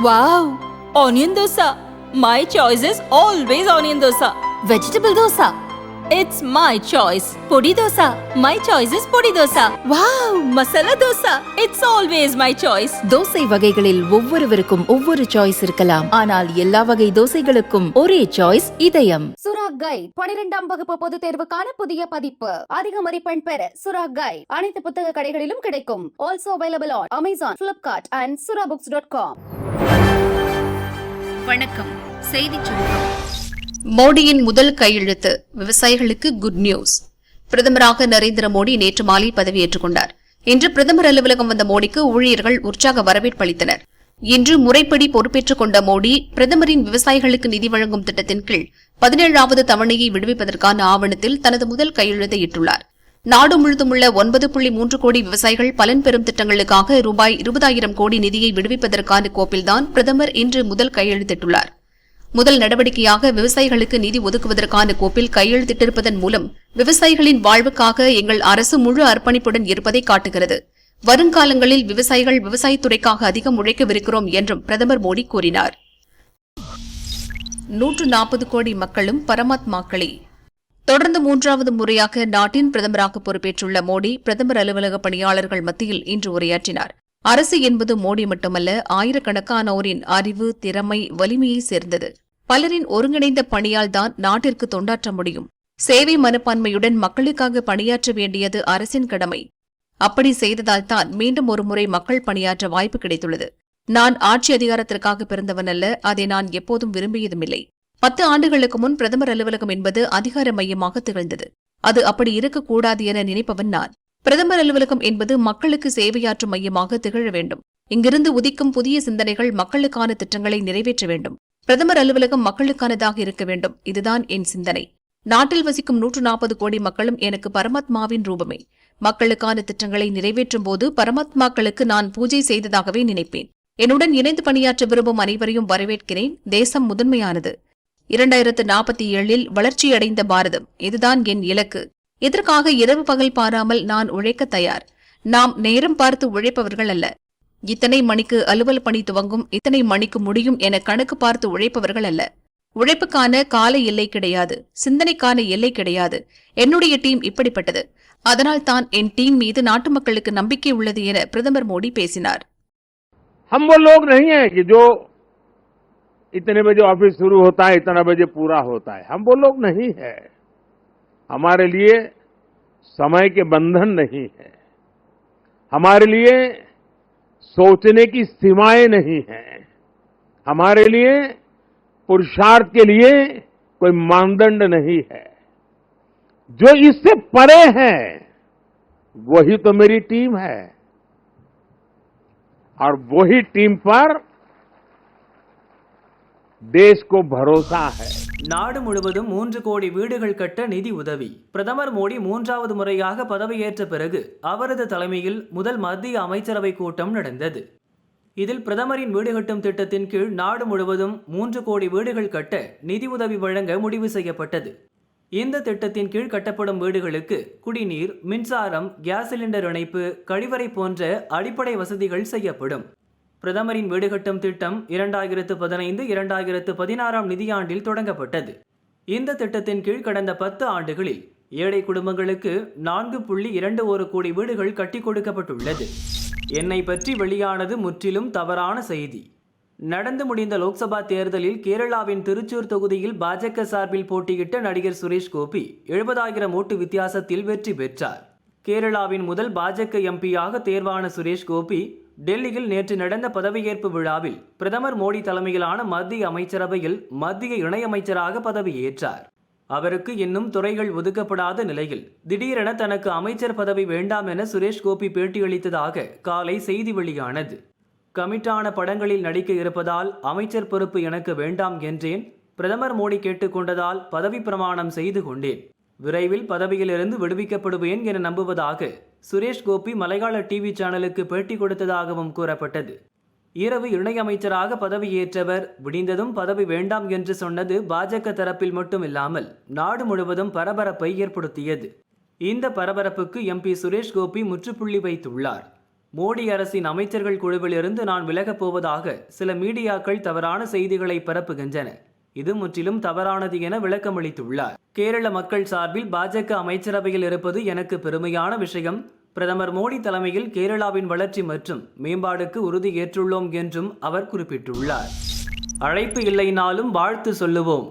Wow! Onion dosa. My choice is always onion dosa. Vegetable dosa. It's my choice. Podi dosa. My choice is podi dosa. Wow! Masala dosa. It's always my choice. Dosa வகைகளில் ஒவ்வொருவருக்கும் ஒவ்வொரு choice இருக்கலாம். ஆனால் எல்லா வகை தோசைகளுக்கும் ஒரே choice இதயம். சுரா கைட் 12ஆம் வகுப்பு பொதுத் தேர்வுக்கான புதிய பதிப்பு. அதிக மதிப்பெண் பெற சுரா கைட் அனைத்து புத்தக கடைகளிலும் கிடைக்கும். Also available on Amazon, Flipkart and surabooks.com. வணக்கம். செய்திச் சுருக்கம். மோடியின் முதல் கையெழுத்து, விவசாயிகளுக்கு குட் நியூஸ். பிரதமராக நரேந்திர மோடி நேற்று மாலை பதவியேற்றுக் கொண்டார். இன்று பிரதமர் அலுவலகம் வந்த மோடிக்கு ஊழியர்கள் உற்சாக வரவேற்பு அளித்தனர். இன்று முறைப்படி பொறுப்பேற்றுக் கொண்ட மோடி பிரதமரின் விவசாயிகளுக்கு நிதி வழங்கும் திட்டத்தின் கீழ் 17வது தவணையை விடுவிப்பதற்கான ஆவணத்தில் தனது முதல் கையெழுத்தை இட்டுள்ளார். நாடு முழுவதுமுள்ள 9.3 கோடி விவசாயிகள் பலன் பெறும் திட்டங்களுக்காக ரூபாய் 20,000 கோடி நிதியை விடுவிப்பதற்கான கோப்பில்தான் பிரதமர் இன்று முதல் கையெழுத்திட்டுள்ளார். முதல் நடவடிக்கையாக விவசாயிகளுக்கு நிதி ஒதுக்குவதற்கான கோப்பில் கையெழுத்திட்டிருப்பதன் மூலம் விவசாயிகளின் வாழ்வுக்காக எங்கள் அரசு முழு அர்ப்பணிப்புடன் இருப்பதை காட்டுகிறது. வருங்காலங்களில் விவசாயிகள் விவசாயத்துறைக்காக அதிகம் உழைக்கவிருக்கிறோம் என்றும் பிரதமர் மோடி கூறினார். 140 கோடி மக்களும் பரமாத்மாக்களே. தொடர்ந்து 3வது முறையாக நாட்டின் பிரதமராக பொறுப்பேற்றுள்ள மோடி பிரதமர் அலுவலக பணியாளர்கள் மத்தியில் இன்று உரையாற்றினார். அரசு என்பது மோடி மட்டுமல்ல, ஆயிரக்கணக்கானோரின் அறிவு, திறமை, வலிமையை சேர்ந்தது. பலரின் ஒருங்கிணைந்த பணியால் தான் நாட்டிற்கு தொண்டாற்ற முடியும். சேவை மனப்பான்மையுடன் மக்களுக்காக பணியாற்ற வேண்டியது அரசின் கடமை. அப்படி செய்ததால் தான் மீண்டும் ஒருமுறை மக்கள் பணியாற்ற வாய்ப்பு கிடைத்துள்ளது. நான் ஆட்சி அதிகாரத்திற்காக பிறந்தவன் அல்ல, அதை நான் எப்போதும் விரும்பியதுமில்லை. 10 ஆண்டுகளுக்கு முன் பிரதமர் அலுவலகம் என்பது அதிகார மையமாக திகழ்ந்தது. அது அப்படி இருக்கக்கூடாது என நினைப்பவன் நான். பிரதமர் அலுவலகம் என்பது மக்களுக்கு சேவையாற்றும் மையமாக திகழ வேண்டும். இங்கிருந்து உதிக்கும் புதிய சிந்தனைகள் மக்களுக்கான திட்டங்களை நிறைவேற்ற வேண்டும். பிரதமர் அலுவலகம் மக்களுக்கானதாக இருக்க வேண்டும். இதுதான் என் சிந்தனை. நாட்டில் வசிக்கும் 140 கோடி மக்களும் எனக்கு பரமாத்மாவின் ரூபமே. மக்களுக்கான திட்டங்களை நிறைவேற்றும் போது பரமாத்மாக்களுக்கு நான் பூஜை செய்ததாகவே நினைப்பேன். என்னுடன் இணைந்து பணியாற்ற விரும்பும் அனைவரையும் வரவேற்கிறேன். தேசம் முதன்மையானது. 2047இல் வளர்ச்சியடைந்த பாரதம், இதுதான் என் இலக்கு. இதற்காக இரவு பகல் பாராமல் நான் உழைக்க தயார். நாம் நேரம் பார்த்து உழைப்பவர்கள் அல்ல. இத்தனை மணிக்கு அலுவல் பணி துவங்கும், இத்தனை மணிக்கு முடியும் என கணக்கு பார்த்து உழைப்பவர்கள் அல்ல. உழைப்புக்கான கால எல்லை கிடையாது, சிந்தனைக்கான எல்லை கிடையாது. என்னுடைய டீம் இப்படிப்பட்டது. அதனால் தான் என் டீம் மீது நாட்டு மக்களுக்கு நம்பிக்கை உள்ளது என பிரதமர் மோடி பேசினார். हम वो लोग नहीं है कि जो इतने बजे ऑफिस शुरू होता है, इतना बजे पूरा होता है. हम वो लोग नहीं है. हमारे लिए समय के बंधन नहीं है. हमारे लिए सोचने की सीमाएं नहीं है. हमारे लिए पुरुषार्थ के लिए कोई मानदंड नहीं है. जो इससे परे है वही तो मेरी टीम है. और वही टीम पर देश को भरोसा है. நாடு முழுவதும் 3 கோடி வீடுகள் கட்ட நிதி உதவி. பிரதமர் மோடி 3வது முறையாக பதவியேற்ற பிறகு அவரது தலைமையில் முதல் மத்திய அமைச்சரவை கூட்டம் நடந்தது. இதில் பிரதமரின் வீடு கட்டும் திட்டத்தின் கீழ் நாடு முழுவதும் 3 கோடி வீடுகள் கட்ட நிதி உதவி வழங்க முடிவு செய்யப்பட்டது. இந்த திட்டத்தின் கீழ் கட்டப்படும் வீடுகளுக்கு குடிநீர், மின்சாரம், கேஸ் சிலிண்டர் இணைப்பு, கழிவறை போன்ற அடிப்படை வசதிகள் செய்யப்படும். பிரதமரின் வீடு கட்டும் திட்டம் 2015-2016 நிதியாண்டில் தொடங்கப்பட்டது. இந்த திட்டத்தின் கீழ் கடந்த 10 ஆண்டுகளில் ஏழை குடும்பங்களுக்கு 4.21 கோடி வீடுகள் கட்டிக் கொடுக்கப்பட்டுள்ளது. என்னை பற்றி வெளியானது முற்றிலும் தவறான செய்தி. நடந்து முடிந்த லோக்சபா தேர்தலில் கேரளாவின் திருச்சூர் தொகுதியில் பாஜக சார்பில் போட்டியிட்ட நடிகர் சுரேஷ் கோபி 70,000 ஓட்டு வித்தியாசத்தில் வெற்றி பெற்றார். கேரளாவின் முதல் பாஜக எம்பியாக தேர்வான சுரேஷ் கோபி டெல்லியில் நேற்று நடந்த பதவியேற்பு விழாவில் பிரதமர் மோடி தலைமையிலான மத்திய அமைச்சரவையில் மத்திய இணையமைச்சராக பதவியேற்றார். அவருக்கு இன்னும் துறைகள் ஒதுக்கப்படாத நிலையில் திடீரென தனக்கு அமைச்சர் பதவி வேண்டாம் என சுரேஷ் கோபி பேட்டியளித்ததாக காலை செய்தி வெளியானது. கமிட்டான படங்களில் நடிக்க இருப்பதால் அமைச்சர் பொறுப்பு எனக்கு வேண்டாம் என்றேன். பிரதமர் மோடி கேட்டுக்கொண்டதால் பதவி பிரமாணம் செய்து கொண்டேன். விரைவில் பதவியிலிருந்து விடுவிக்கப்படுவேன் என நம்புவதாக சுரேஷ் கோபி மலையாள டிவி சேனலுக்கு பேட்டி கொடுத்ததாகவும் கூறப்பட்டது. இரவு இணையமைச்சராக பதவியேற்றவர் விடிந்ததும் பதவி வேண்டாம் என்று சொன்னது பாஜக தரப்பில் மட்டுமில்லாமல் நாடு முழுவதும் பரபரப்பை ஏற்படுத்தியது. இந்த பரபரப்புக்கு எம்பி சுரேஷ் கோபி முற்றுப்புள்ளி வைத்துள்ளார். மோடி அரசின் அமைச்சர்கள் குழுவிலிருந்து நான் விலகப் போவதாக சில மீடியாக்கள் தவறான செய்திகளை பரப்புகின்றன. இது முற்றிலும் தவறானது என விளக்கமளித்துள்ளார். கேரள மக்கள் சார்பில் பாஜக அமைச்சரவையில் இருப்பது எனக்கு பெருமையான விஷயம். பிரதமர் மோடி தலைமையில் கேரளாவின் வளர்ச்சி மற்றும் மேம்பாடுக்கு உறுதி ஏற்றுள்ளோம் என்றும் அவர் குறிப்பிட்டுள்ளார். அழைப்பு இல்லைனாலும் வாழ்த்து சொல்லுவோம்.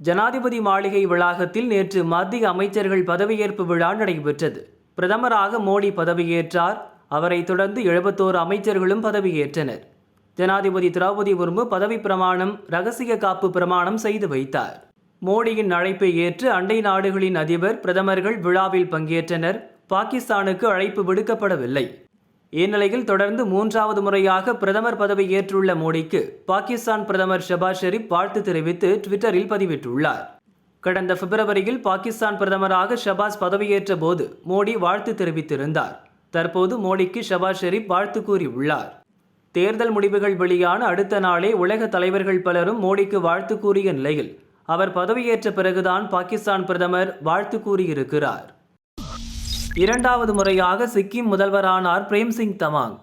ஜனாதிபதி மாளிகை வளாகத்தில் நேற்று மத்திய அமைச்சர்கள் பதவியேற்பு விழா நடைபெற்றது. பிரதமராக மோடி பதவியேற்றார். அவரை தொடர்ந்து 71 அமைச்சர்களும் பதவியேற்றனர். ஜனாதிபதி திரௌபதி முர்மு பதவி பிரமாணம், ரகசிய காப்பு பிரமாணம் செய்து வைத்தார். மோடியின் அழைப்பை ஏற்று அண்டை நாடுகளின் அதிபர், பிரதமர்கள் விழாவில் பங்கேற்றனர். பாகிஸ்தானுக்கு அழைப்பு விடுக்கப்படவில்லை. இந்நிலையில் தொடர்ந்து 3வது முறையாக பிரதமர் பதவி ஏற்றுள்ள மோடிக்கு பாகிஸ்தான் பிரதமர் ஷபாஸ் ஷெரீப் வாழ்த்து தெரிவித்து ட்விட்டரில் பதிவிட்டுள்ளார். கடந்த பிப்ரவரியில் பாகிஸ்தான் பிரதமராக ஷபாஸ் பதவியேற்ற போது மோடி வாழ்த்து தெரிவித்திருந்தார். தற்போது மோடிக்கு ஷபாஸ் ஷெரீப் வாழ்த்து கூறியுள்ளார். தேர்தல் முடிவுகள் வெளியான அடுத்த நாளே உலக தலைவர்கள் பலரும் மோடிக்கு வாழ்த்து கூறிய நிலையில் அவர் பதவியேற்ற பிறகுதான் பாகிஸ்தான் பிரதமர் வாழ்த்து கூறியிருக்கிறார். 2வது முறையாக சிக்கிம் முதல்வரானார் பிரேம்சிங் தமாங்.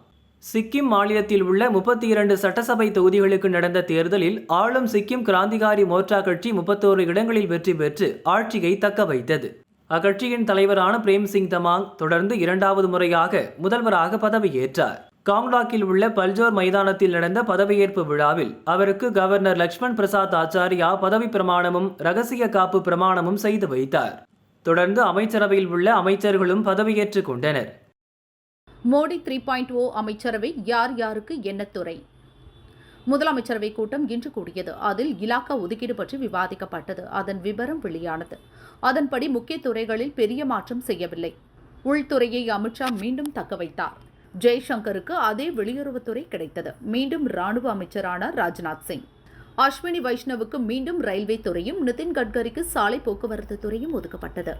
சிக்கிம் மாநிலத்தில் உள்ள 32 சட்டசபை தொகுதிகளுக்கு நடந்த தேர்தலில் ஆளும் சிக்கிம் கிராந்திகாரி மோர்ச்சா கட்சி 31 இடங்களில் வெற்றி பெற்று ஆட்சியை தக்க வைத்தது. அக்கட்சியின் தலைவரான பிரேம்சிங் தமாங் தொடர்ந்து 2வது முறையாக முதல்வராக பதவியேற்றார். காங்லாக்கில் உள்ள பல்ஜோர் மைதானத்தில் நடந்த பதவியேற்பு விழாவில் அவருக்கு கவர்னர் லக்ஷ்மண் பிரசாத் ஆச்சாரியா பதவி பிரமாணமும் ரகசிய காப்பு பிரமாணமும் செய்து வைத்தார். தொடர்ந்து அமைச்சரவையில் உள்ள அமைச்சர்களும் பதவியேற்றுக் கொண்டனர். மோடி 3.0 அமைச்சரவை யார் யாருக்கு என்ன துறை? முதலமைச்சரவை கூட்டம் இன்று கூடியது. அதில் இலாக்கா ஒதுக்கீடு பற்றி விவாதிக்கப்பட்டது. அதன் விவரம் வெளியானது. அதன்படி முக்கிய துறைகளில் பெரிய மாற்றம் செய்யவில்லை. உள்துறையை அமித்ஷா மீண்டும் தக்க வைத்தார். ஜெய்சங்கருக்கு அதே வெளியுறவுத்துறை கிடைத்தது. மீண்டும் ராணுவ அமைச்சரானார் ராஜ்நாத் சிங். அஸ்வினி வைஷ்ணவுக்கு மீண்டும் ரயில்வே துறையும், நிதின் கட்கரிக்கு சாலை போக்குவரத்து துறையும் ஒதுக்கப்பட்டது.